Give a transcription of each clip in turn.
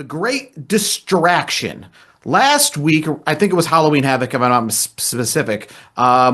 great distraction. Last week, I think it was Halloween Havoc, if I'm not specific.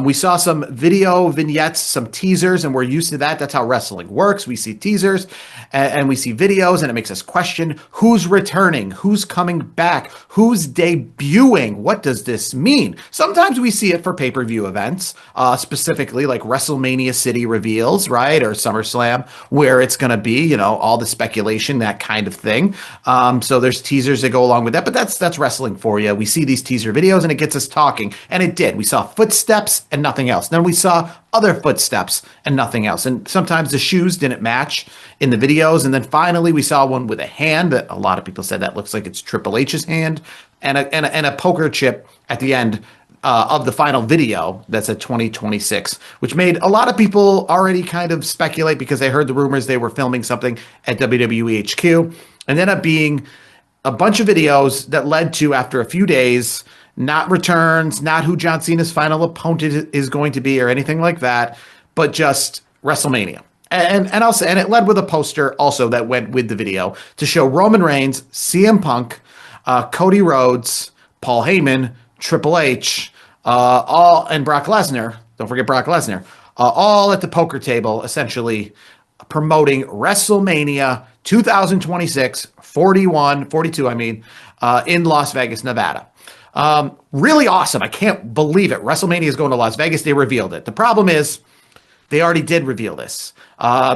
We saw some video vignettes, some teasers, and we're used to that. That's how wrestling works. We see teasers and we see videos, and it makes us question who's returning, who's coming back, who's debuting. What does this mean? Sometimes we see it for pay-per-view events, specifically like WrestleMania City reveals, right? Or SummerSlam, where it's going to be, you know, all the speculation, that kind of thing. So there's teasers that go along with that, but that's wrestling for you. We see these teaser videos and it gets us talking, and it did. We saw footsteps and nothing else. Then we saw other footsteps and nothing else. And sometimes the shoes didn't match in the videos. And then finally we saw one with a hand that a lot of people said that looks like it's Triple H's hand, and a poker chip at the end of the final video that's at 2026, which made a lot of people already kind of speculate because they heard the rumors they were filming something at WWE HQ, and ended up being a bunch of videos that led to, after a few days, not returns, not who John Cena's final opponent is going to be or anything like that, but just WrestleMania. And also, and it led with a poster also that went with the video to show Roman Reigns, CM Punk, Cody Rhodes, Paul Heyman, Triple H, and Brock Lesnar. Don't forget Brock Lesnar. All at the poker table, essentially promoting WrestleMania 2026, 42, in Las Vegas, Nevada. Really awesome. I can't believe it. WrestleMania is going to Las Vegas. They revealed it. The problem is they already did reveal this.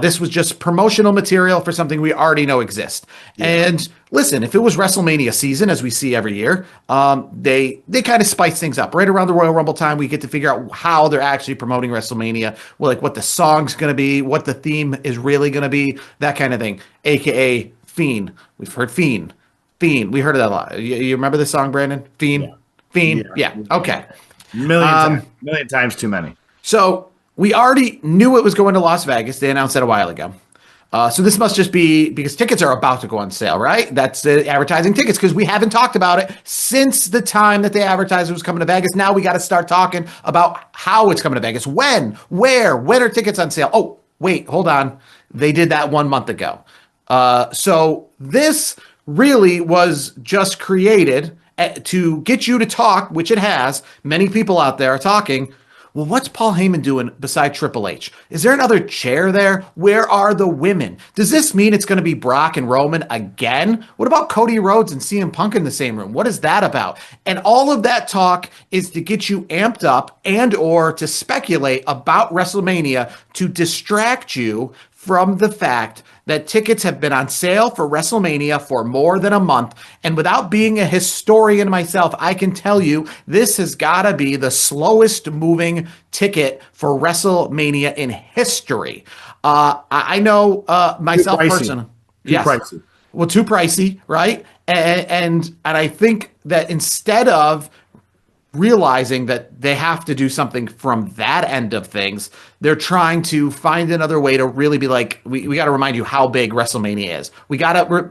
This was just promotional material for something we already know exists. Yeah. And listen, if it was WrestleMania season, as we see every year, they kind of spice things up. Right around the Royal Rumble time, we get to figure out how they're actually promoting WrestleMania, like what the song's going to be, what the theme is really going to be, that kind of thing, a.k.a. Fiend. We've heard Fiend. We heard of that a lot. You remember this song, Brandon? Fiend? Yeah. Fiend? Yeah. Okay. Million times too many. So we already knew it was going to Las Vegas. They announced that a while ago. So this must just be because tickets are about to go on sale, right? That's advertising tickets, because we haven't talked about it since the time that they advertised it was coming to Vegas. Now we got to start talking about how it's coming to Vegas. When? Where? When are tickets on sale? Oh, wait, hold on. They did that 1 month ago. So this really was just created to get you to talk, which it has. Many people out there are talking. Well, what's Paul Heyman doing beside Triple H? Is there another chair there? Where are the women? Does this mean it's going to be Brock and Roman again? What about Cody Rhodes and CM Punk in the same room? What is that about? And all of that talk is to get you amped up and or to speculate about WrestleMania to distract you from the fact that tickets have been on sale for WrestleMania for more than a month. And without being a historian myself, I can tell you this has got to be the slowest moving ticket for WrestleMania in history. I know myself personally. Too pricey. Well, too pricey, right? And I think that instead of realizing that they have to do something from that end of things, they're trying to find another way to really be like, we got to remind you how big WrestleMania is. We got to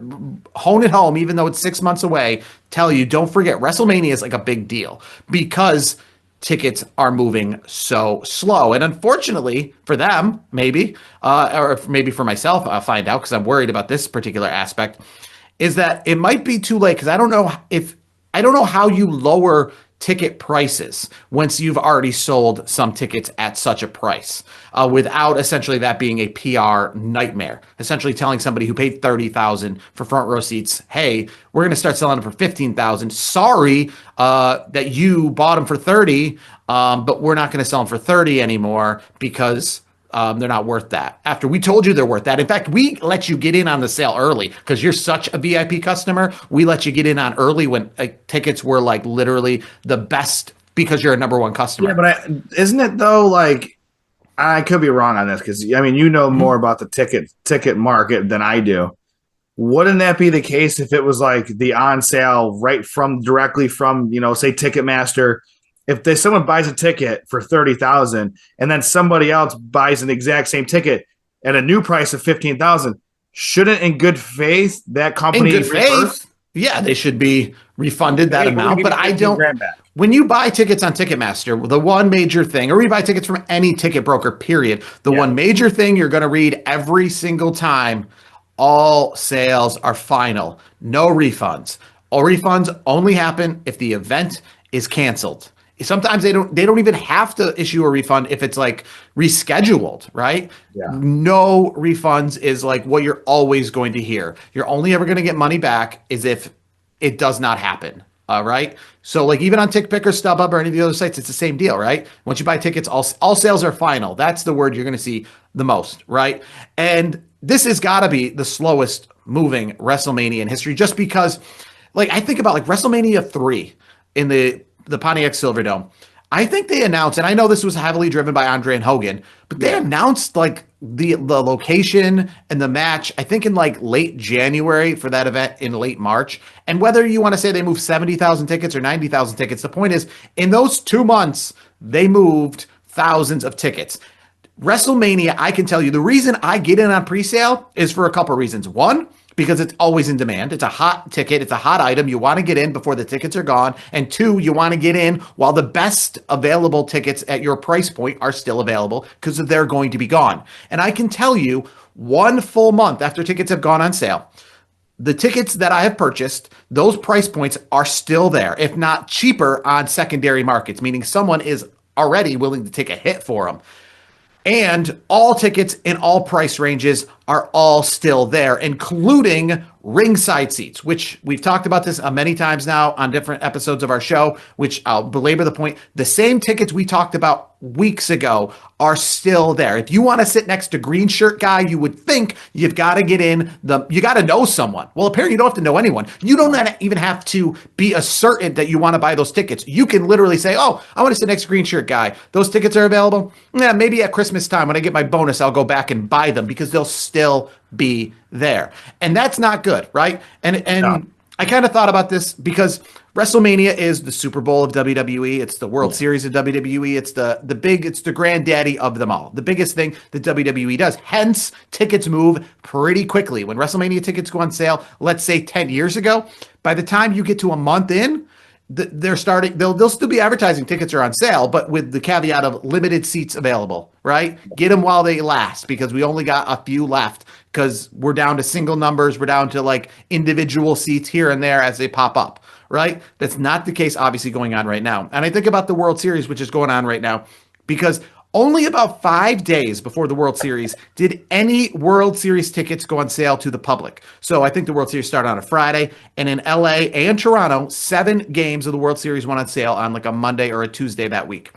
hone it home, even though it's 6 months away. Tell you, don't forget, WrestleMania is like a big deal because tickets are moving so slow. And unfortunately for them, maybe, or maybe for myself, I'll find out because I'm worried about this particular aspect, is that it might be too late, because I don't know how you lower ticket prices once you've already sold some tickets at such a price, without essentially that being a PR nightmare. Essentially telling somebody who paid $30,000 for front row seats, hey, we're going to start selling them for $15,000. Sorry that you bought them for $30, but we're not going to sell them for $30 anymore because they're not worth that. After we told you they're worth that. In fact, we let you get in on the sale early because you're such a VIP customer. We let you get in on early when tickets were like literally the best because you're a number one customer. Yeah, but isn't it though? Like, I could be wrong on this because I mean, you know more about the ticket market than I do. Wouldn't that be the case if it was like the on sale directly from, say Ticketmaster? If someone buys a ticket for $30,000 and then somebody else buys an exact same ticket at a new price of $15,000, shouldn't, in good faith, that company yeah, they should be refunded that amount. But I don't. When you buy tickets on Ticketmaster, the one major thing, or you buy tickets from any ticket broker, period, one major thing you're going to read every single time all sales are final. No refunds. All refunds only happen if the event is canceled. Sometimes they don't even have to issue a refund if it's like rescheduled, right? Yeah. No refunds is like what you're always going to hear. You're only ever going to get money back is if it does not happen. All right. So like even on TickPick or StubHub or any of the other sites, it's the same deal, right? Once you buy tickets, all sales are final. That's the word you're going to see the most, right? And this has got to be the slowest moving WrestleMania in history, just because, like, I think about like WrestleMania 3 in the Pontiac Silverdome. I think they announced, and I know this was heavily driven by Andre and Hogan, but they announced like the location and the match, I think in like late January for that event in late March. And whether you want to say they moved 70,000 tickets or 90,000 tickets, the point is in those 2 months, they moved thousands of tickets. WrestleMania, I can tell you the reason I get in on pre-sale is for a couple of reasons. One, because it's always in demand. It's a hot ticket. It's a hot item. You want to get in before the tickets are gone. And two, you want to get in while the best available tickets at your price point are still available because they're going to be gone. And I can tell you 1 full month after tickets have gone on sale, the tickets that I have purchased, those price points are still there, if not cheaper on secondary markets, meaning someone is already willing to take a hit for them. And all tickets in all price ranges are all still there, including ringside seats, which we've talked about this many times now on different episodes of our show, which I'll belabor the point. The same tickets we talked about weeks ago are still there. If you want to sit next to green shirt guy, you would think you've got to get in you got to know someone. Well, apparently you don't have to know anyone. You don't even have to be a certain that you want to buy those tickets. You can literally say, oh, I want to sit next to green shirt guy. Those tickets are available. Yeah, maybe at Christmas time when I get my bonus, I'll go back and buy them because they'll still be there. And that's not good, right? And no. I kind of thought about this because WrestleMania is the Super Bowl of WWE. It's the World Series of WWE. It's it's the granddaddy of them all. The biggest thing that WWE does. Hence, tickets move pretty quickly. When WrestleMania tickets go on sale, let's say 10 years ago, by the time you get to a month in, they'll still be advertising tickets are on sale, but with the caveat of limited seats available, right? Get them while they last because we only got a few left because we're down to single numbers. We're down to like individual seats here and there as they pop up, right? That's not the case, obviously, going on right now. And I think about the World Series, which is going on right now, because only about 5 days before the World Series did any World Series tickets go on sale to the public. So I think the World Series started on a Friday, and in LA and Toronto, 7 games of the World Series went on sale on like a Monday or a Tuesday that week.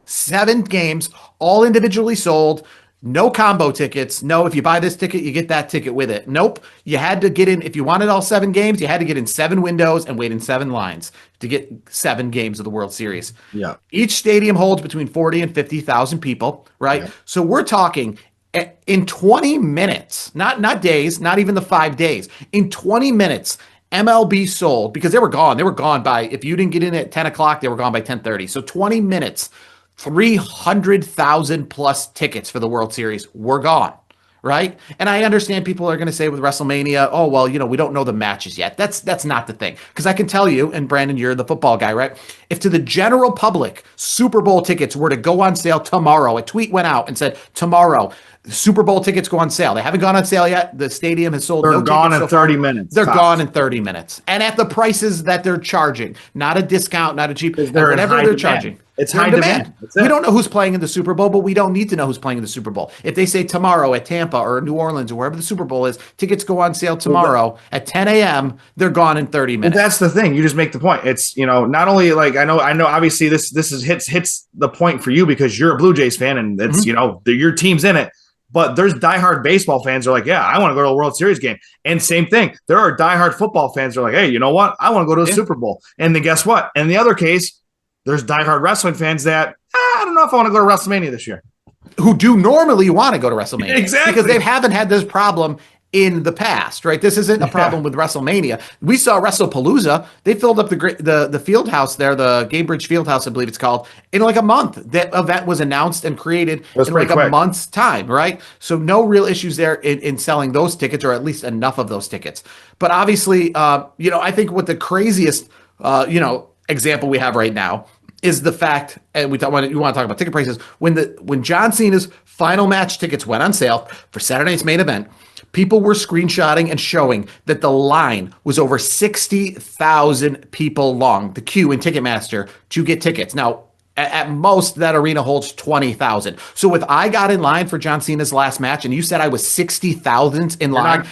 7 games, all individually sold. No combo tickets. No, if you buy this ticket, you get that ticket with it. Nope. You had to get in, if you wanted all 7 games, you had to get in 7 windows and wait in 7 lines to get 7 games of the World Series. Yeah. Each stadium holds between 40 and 50,000 people, right? Yeah. So we're talking in 20 minutes, not days, not even the 5 days. In 20 minutes, MLB sold, because they were gone. They were gone by, if you didn't get in at 10 o'clock, they were gone by 10:30. So 20 minutes. 300,000 plus tickets for the World Series were gone, right? And I understand people are going to say with WrestleMania, oh, well, we don't know the matches yet. That's not the thing. Because I can tell you, and Brandon, you're the football guy, right? If to the general public, Super Bowl tickets were to go on sale tomorrow, a tweet went out and said, tomorrow, Super Bowl tickets go on sale. They haven't gone on sale yet. The stadium has sold. They're gone in 30 minutes. They're gone in 30 minutes. And at the prices that they're charging, not a discount, not a cheap, whatever they're charging. It's high demand. We don't know who's playing in the Super Bowl, but we don't need to know who's playing in the Super Bowl. If they say tomorrow at Tampa or New Orleans or wherever the Super Bowl is, tickets go on sale tomorrow at 10 a.m., they're gone in 30 minutes. Well, that's the thing. You just make the point. It's, not only like, I know obviously this is hits the point for you because you're a Blue Jays fan and it's, your team's in it. But there's diehard baseball fans who are like, yeah, I want to go to a World Series game. And same thing. There are diehard football fans who are like, hey, you know what? I want to go to a Super Bowl. And then guess what? In the other case, there's diehard wrestling fans that, I don't know if I want to go to WrestleMania this year. Who do normally want to go to WrestleMania. Exactly. Because they haven't had this problem in the past, right? This isn't a problem with WrestleMania. We saw WrestlePalooza. They filled up the field house there, the Gamebridge Field House, I believe it's called, in like a month. That event was announced and created in like a month's time, right? So no real issues there in selling those tickets, or at least enough of those tickets. But obviously, I think what the craziest, example we have right now is the fact, and you want to talk about ticket prices, when John Cena's final match tickets went on sale for Saturday night's main event, people were screenshotting and showing that the line was over 60,000 people long, the queue in Ticketmaster to get tickets. Now, at most, that arena holds 20,000. So if I got in line for John Cena's last match and you said I was 60,000 in line,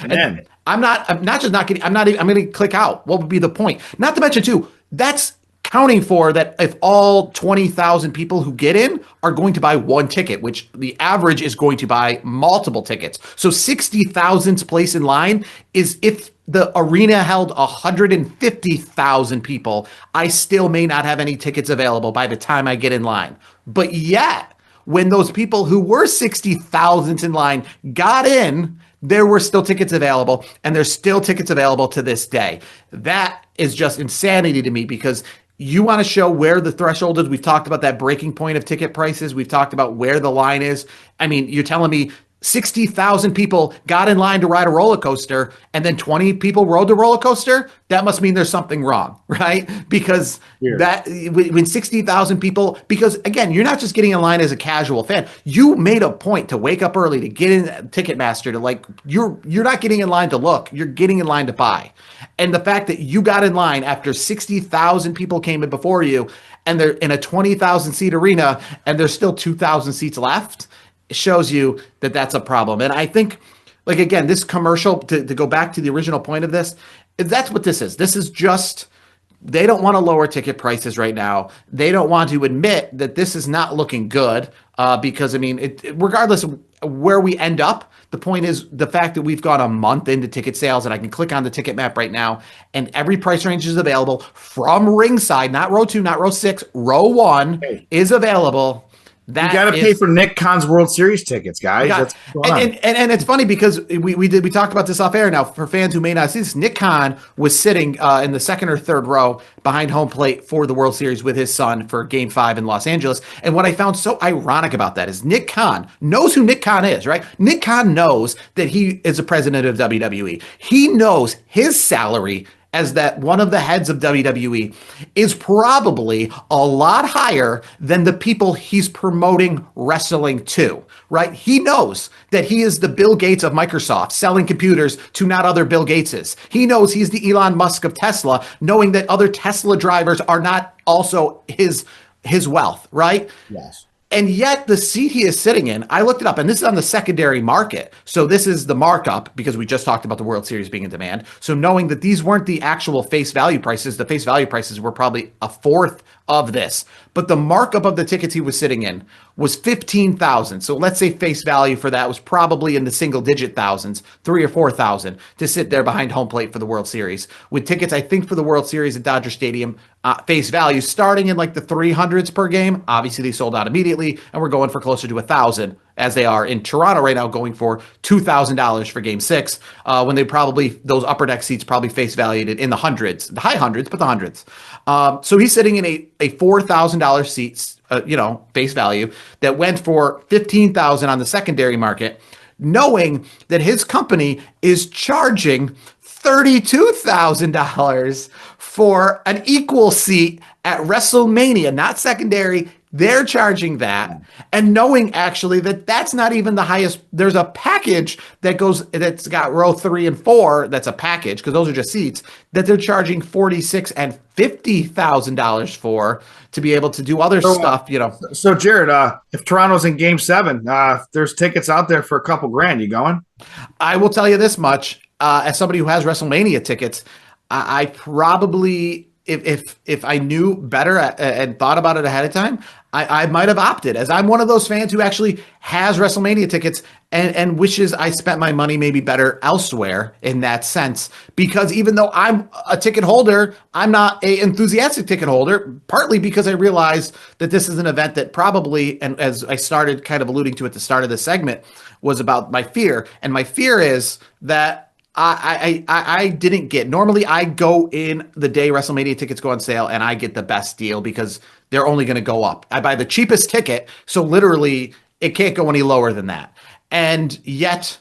I'm not just not getting, I'm going to click out. What would be the point? Not to mention, too, that's counting for that if all 20,000 people who get in are going to buy one ticket, which the average is going to buy multiple tickets. So 60,000th place in line is if the arena held 150,000 people, I still may not have any tickets available by the time I get in line. But yet, when those people who were 60,000th in line got in, there were still tickets available, and there's still tickets available to this day. That is just insanity to me because you want to show where the threshold is. We've talked about that breaking point of ticket prices. We've talked about where the line is. I mean, you're telling me 60,000 people got in line to ride a roller coaster and then 20 people rode the roller coaster? That must mean there's something wrong, right? Because when 60,000 people, because again, you're not just getting in line as a casual fan. You made a point to wake up early to get in Ticketmaster to you're not getting in line to look, you're getting in line to buy. And the fact that you got in line after 60,000 people came in before you and they're in a 20,000 seat arena and there's still 2,000 seats left, shows you that that's a problem. And I think, like, again, this commercial, to go back to the original point of this, that's what this is. This is just, they don't want to lower ticket prices right now. They don't want to admit that this is not looking good because, I mean, regardless of where we end up, the point is the fact that we've gone a month into ticket sales and I can click on the ticket map right now and every price range is available from ringside, not row 2, not row 6, row 1 is available. You got to pay for Nick Khan's World Series tickets, guys. And it's funny because we talked about this off air. Now, for fans who may not see this, Nick Khan was sitting in the second or third row behind home plate for the World Series with his son for Game 5 in Los Angeles. And what I found so ironic about that is Nick Khan knows who Nick Khan is, right? Nick Khan knows that he is the president of WWE. He knows his salary as that one of the heads of WWE is probably a lot higher than the people he's promoting wrestling to, right? He knows that he is the Bill Gates of Microsoft selling computers to not other Bill Gateses. He knows he's the Elon Musk of Tesla, knowing that other Tesla drivers are not also his wealth, right? Yes. And yet the seat he is sitting in, I looked it up, and this is on the secondary market. So this is the markup because we just talked about the World Series being in demand. So knowing that these weren't the actual face value prices, the face value prices were probably a fourth of this. But the markup of the tickets he was sitting in was 15,000. So let's say face value for that was probably in the single digit thousands, 3 or 4,000 to sit there behind home plate for the World Series. With tickets, I think for the World Series at Dodger Stadium, face value starting in like the 300s per game. Obviously, they sold out immediately, and we're going for closer to 1,000 as they are in Toronto right now, going for $2,000 for Game 6, when they probably, those upper deck seats probably face valued in the hundreds, the high hundreds, but the hundreds. So he's sitting in a $4,000 seats, face value that went for $15,000 on the secondary market, knowing that his company is charging $32,000 for an equal seat at WrestleMania, not secondary. They're charging that, and knowing actually that that's not even the highest. There's a package that's got row 3 and 4. That's a package because those are just seats that they're charging $46,000 and $50,000 for to be able to do other stuff. So Jared, if Toronto's in Game 7, there's tickets out there for a couple grand. You going? I will tell you this much: as somebody who has WrestleMania tickets, I probably, if I knew better and thought about it ahead of time, I might have opted, as I'm one of those fans who actually has WrestleMania tickets and wishes I spent my money maybe better elsewhere in that sense. Because even though I'm a ticket holder, I'm not an enthusiastic ticket holder, partly because I realized that this is an event that probably, and as I started kind of alluding to at the start of the segment, was about my fear. And my fear is that I didn't get. Normally, I go in the day WrestleMania tickets go on sale, and I get the best deal because they're only going to go up. I buy the cheapest ticket, so literally it can't go any lower than that. And yet,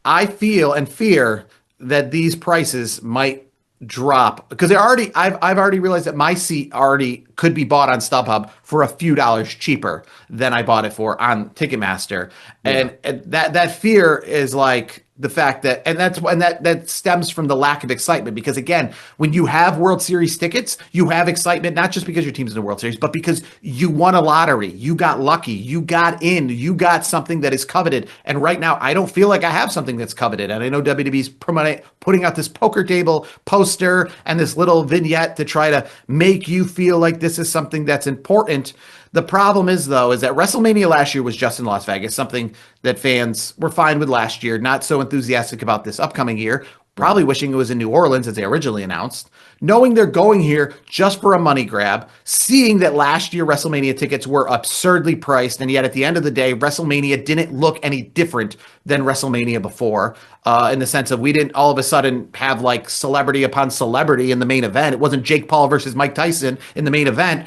I feel and fear that these prices might drop because I've already realized that my seat already could be bought on StubHub for a few dollars cheaper than I bought it for on Ticketmaster. Yeah. And that fear is like the fact that that stems from the lack of excitement because again, when you have World Series tickets, you have excitement not just because your team's in the World Series, but because you won a lottery, you got lucky, you got in, you got something that is coveted. And right now, I don't feel like I have something that's coveted. And I know WWE's putting out this poker table poster and this little vignette to try to make you feel like this is something that's important. The problem is, though, is that WrestleMania last year was just in Las Vegas, something that fans were fine with last year, not so enthusiastic about this upcoming year, probably wishing it was in New Orleans as they originally announced. Knowing they're going here just for a money grab, seeing that last year WrestleMania tickets were absurdly priced, and yet at the end of the day, WrestleMania didn't look any different than WrestleMania before, in the sense of we didn't all of a sudden have like celebrity upon celebrity in the main event. It wasn't Jake Paul versus Mike Tyson in the main event.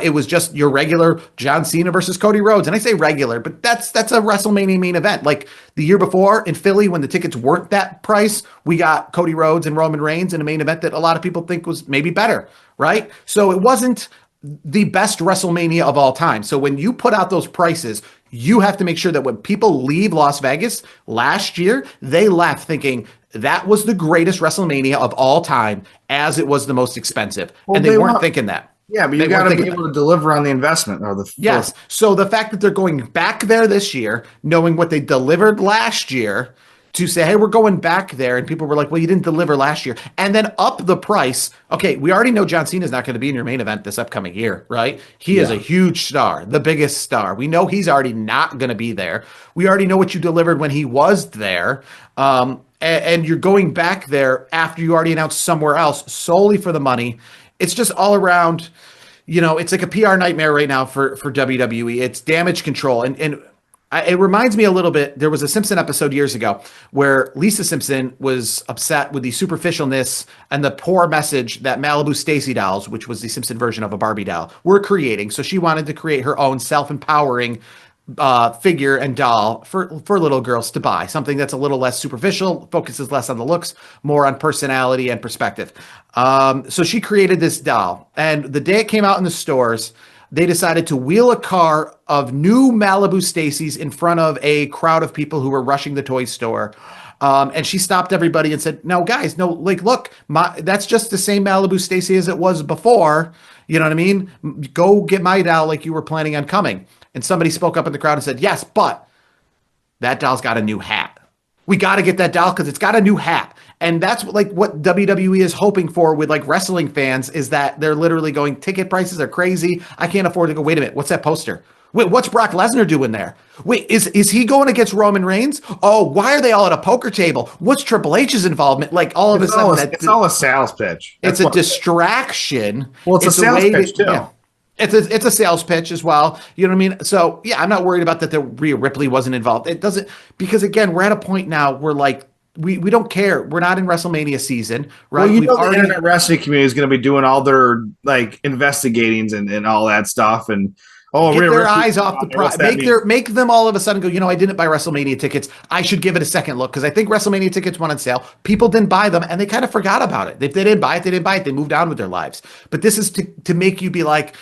It was just your regular John Cena versus Cody Rhodes. And I say regular, but that's a WrestleMania main event. Like the year before in Philly, when the tickets weren't that price, we got Cody Rhodes and Roman Reigns in a main event that a lot of people think was maybe better, right? So it wasn't the best WrestleMania of all time. So when you put out those prices, you have to make sure that when people leave Las Vegas last year, they left thinking that was the greatest WrestleMania of all time as it was the most expensive. Well, and they weren't thinking that. Yeah, but you got to be able to deliver on the investment or the yes. So the fact that they're going back there this year, knowing what they delivered last year, to say, hey, we're going back there, and people were like, well, you didn't deliver last year, and then up the price. Okay, we already know John Cena is not going to be in your main event this upcoming year, right? He is a huge star, the biggest star. We know he's already not going to be there. We already know what you delivered when he was there. And you're going back there after you already announced somewhere else solely for the money. It's just all around, it's like a PR nightmare right now for WWE. It's damage control. And it reminds me a little bit, there was a Simpson episode years ago where Lisa Simpson was upset with the superficialness and the poor message that Malibu Stacy dolls, which was the Simpson version of a Barbie doll, were creating. So she wanted to create her own self-empowering figure and doll for little girls to buy, something that's a little less superficial, focuses less on the looks, more on personality and perspective. So she created this doll, and the day it came out in the stores, they decided to wheel a car of new Malibu Stacys in front of a crowd of people who were rushing the toy store. And she stopped everybody and said, no, guys, no, like, look, that's just the same Malibu Stacy as it was before. You know what I mean? Go get my doll like you were planning on coming. And somebody spoke up in the crowd and said, yes, but that doll's got a new hat. We got to get that doll because it's got a new hat. And that's what WWE is hoping for with like wrestling fans is that they're literally going, ticket prices are crazy. I can't afford to go, wait a minute, what's that poster? Wait, what's Brock Lesnar doing there? Wait, is he going against Roman Reigns? Oh, why are they all at a poker table? What's Triple H's involvement? Like all of a sudden. It's all a sales pitch. It's a distraction. Well, it's a sales pitch too. Yeah. It's a sales pitch as well. You know what I mean? So yeah, I'm not worried about that Rhea Ripley wasn't involved. It doesn't, because again, we're at a point now where like, we don't care. We're not in WrestleMania season, right? Well, the internet wrestling community is going to be doing all their like investigatings and all that stuff, and get their eyes off the prize. Make them all of a sudden go, I didn't buy WrestleMania tickets. I should give it a second look because I think WrestleMania tickets went on sale. People didn't buy them, and they kind of forgot about it. If they didn't buy it, they didn't buy it. They moved on with their lives. But this is to make you be like,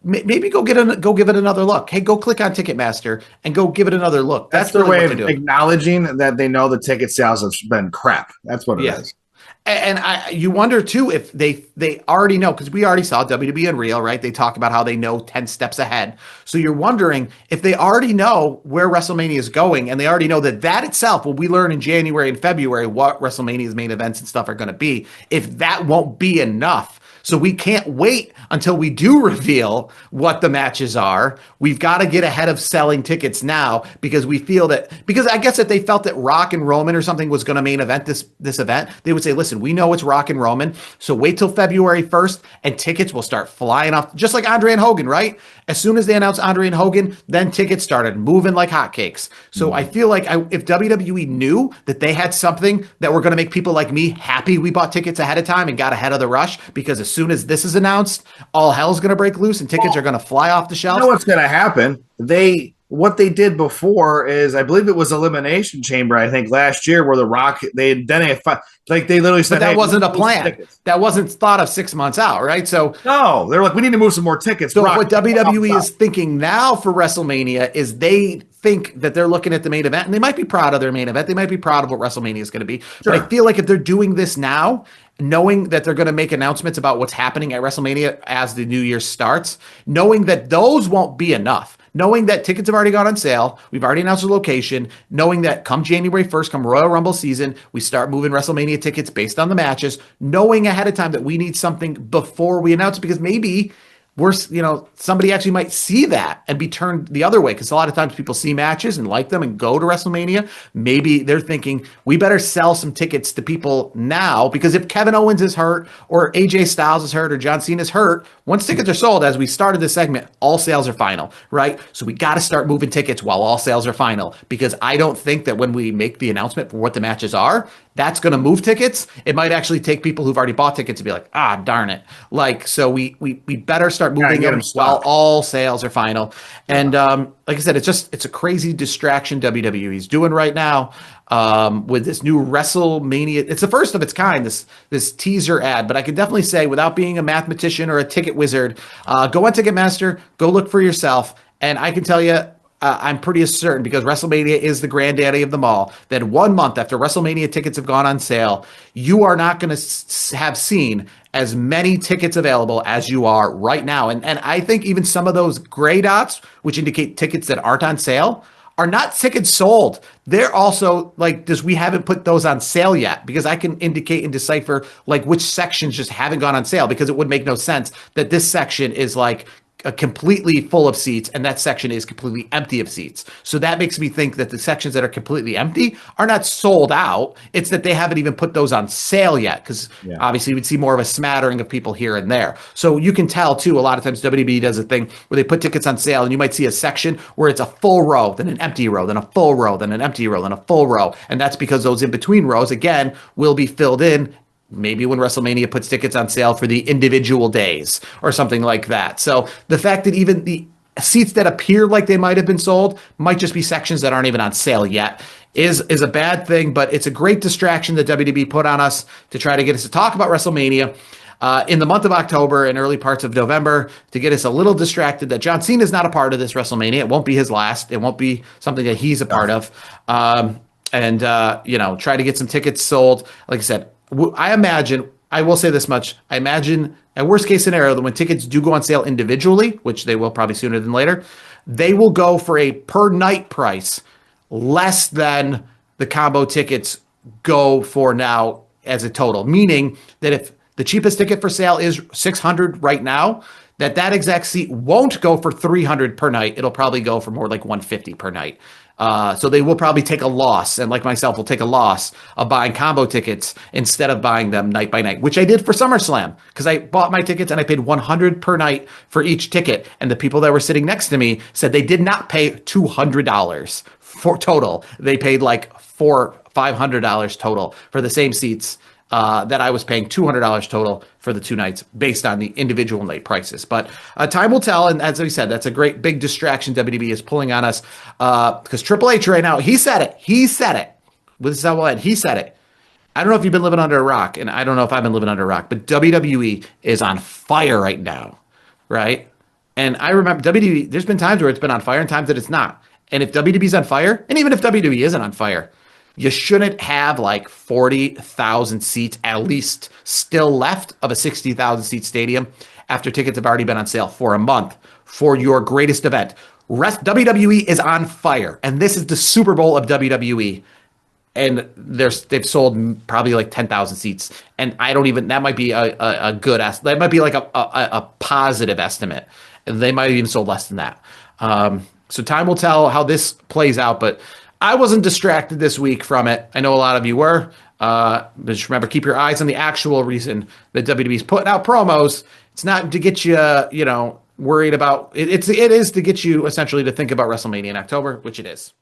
maybe go give it another look. Hey, go click on Ticketmaster and go give it another look. That's their way of acknowledging that they know the ticket sales have been crap. That's what it is. And you wonder too if they already know, because we already saw WWE and Real, right? They talk about how they know 10 steps ahead. So you're wondering if they already know where WrestleMania is going, and they already know that itself, when we learn in January and February what WrestleMania's main events and stuff are going to be, if that won't be enough. So we can't wait until we do reveal what the matches are. We've got to get ahead of selling tickets now because we feel because I guess if they felt that Rock and Roman or something was going to main event this event, they would say, listen, we know it's Rock and Roman, so wait till February 1st and tickets will start flying off, just like Andre and Hogan, right? As soon as they announced Andre and Hogan, then tickets started moving like hotcakes. So I feel like if WWE knew that they had something that were going to make people like me happy we bought tickets ahead of time and got ahead of the rush, because as soon as this is announced, all hell's going to break loose and tickets are going to fly off the shelf. You know what's going to happen? They what they did before is, I believe it was Elimination Chamber, I think last year, where The Rock, they literally But said, that hey, wasn't a move some plan. tickets. That wasn't thought of 6 months out, right? So No, they're like, we need to move some more tickets. So Rock, what help us WWE out. is thinking now for WrestleMania is they think that they're looking at the main event and they might be proud of their main event. They might be proud of what WrestleMania is going to be. But I Sure. feel like if they're doing this now, knowing that they're going to make announcements about what's happening at WrestleMania as the new year starts, knowing that those won't be enough, knowing that tickets have already gone on sale, we've already announced the location, knowing that come January 1st, come Royal Rumble season, we start moving WrestleMania tickets based on the matches, knowing ahead of time that we need something before we announce it, because maybe somebody actually might see that and be turned the other way, because a lot of times people see matches and like them and go to WrestleMania. Maybe they're thinking we better sell some tickets to people now, because if Kevin Owens is hurt or AJ Styles is hurt or John Cena is hurt, once tickets are sold, as we started this segment, all sales are final, right? So we got to start moving tickets while all sales are final, because I don't think that when we make the announcement for what the matches are, that's going to move tickets. It might actually take people who've already bought tickets to be like, ah, darn it. So we better start moving Get them them while stocked. all sales are final. And like I said, it's a crazy distraction WWE is doing right now with this new WrestleMania. It's the first of its kind, this teaser ad. But I can definitely say, without being a mathematician or a ticket wizard, go on Ticketmaster, go look for yourself. And I can tell you, I'm pretty certain, because WrestleMania is the granddaddy of them all, that 1 month after WrestleMania tickets have gone on sale, you are not going to have seen as many tickets available as you are right now. And I think even some of those gray dots, which indicate tickets that aren't on sale, are not tickets sold. They're also like this. We haven't put those on sale yet, because I can indicate and decipher like which sections just haven't gone on sale, because it would make no sense that this section is like completely full of seats and that section is completely empty of seats. So that makes me think that the sections that are completely empty are not sold out. It's that they haven't even put those on sale yet, because Yeah. obviously we'd see more of a smattering of people here and there. So you can tell too, a lot of times WWE does a thing where they put tickets on sale and you might see a section where it's a full row, then an empty row, then a full row, then an empty row, then a full row. And that's because those in between rows, again, will be filled in maybe when WrestleMania puts tickets on sale for the individual days or something like that. So the fact that even the seats that appear like they might have been sold might just be sections that aren't even on sale yet is a bad thing, but it's a great distraction that WWE put on us to try to get us to talk about WrestleMania in the month of October and early parts of November, to get us a little distracted that John Cena is not a part of this WrestleMania. It won't be his last. It won't be something that he's a part of. Try to get some tickets sold. Like I said, I imagine, I will say this much. I imagine a worst case scenario that when tickets do go on sale individually, which they will probably sooner than later, they will go for a per night price less than the combo tickets go for now as a total. Meaning that if the cheapest ticket for sale is $600 right now, that exact seat won't go for $300 per night. It'll probably go for more like $150 per night. So they will probably take a loss, and like myself, will take a loss of buying combo tickets instead of buying them night by night, which I did for SummerSlam, because I bought my tickets and I paid $100 per night for each ticket. And the people that were sitting next to me said they did not pay $200 for total. They paid like $500 total for the same seats. That I was paying $200 total for the 2 nights based on the individual night prices. But time will tell. And as we said, that's a great big distraction WWE is pulling on us, because Triple H right now, he said it. This is how we'll end. He said it. I don't know if you've been living under a rock, and I don't know if I've been living under a rock, but WWE is on fire right now, right? And I remember WWE, there's been times where it's been on fire and times that it's not. And if WWE's on fire, and even if WWE isn't on fire, you shouldn't have like 40,000 seats at least still left of a 60,000 seat stadium after tickets have already been on sale for a month for your greatest event. WWE is on fire, and this is the Super Bowl of WWE. And they've sold probably like 10,000 seats. And I don't even, that might be a good estimate. That might be like a positive estimate. They might have even sold less than that. So time will tell how this plays out, but I wasn't distracted this week from it. I know a lot of you were. But just remember, keep your eyes on the actual reason that WWE's putting out promos. It's not to get you, worried about it. It is to get you essentially to think about WrestleMania in October, which it is.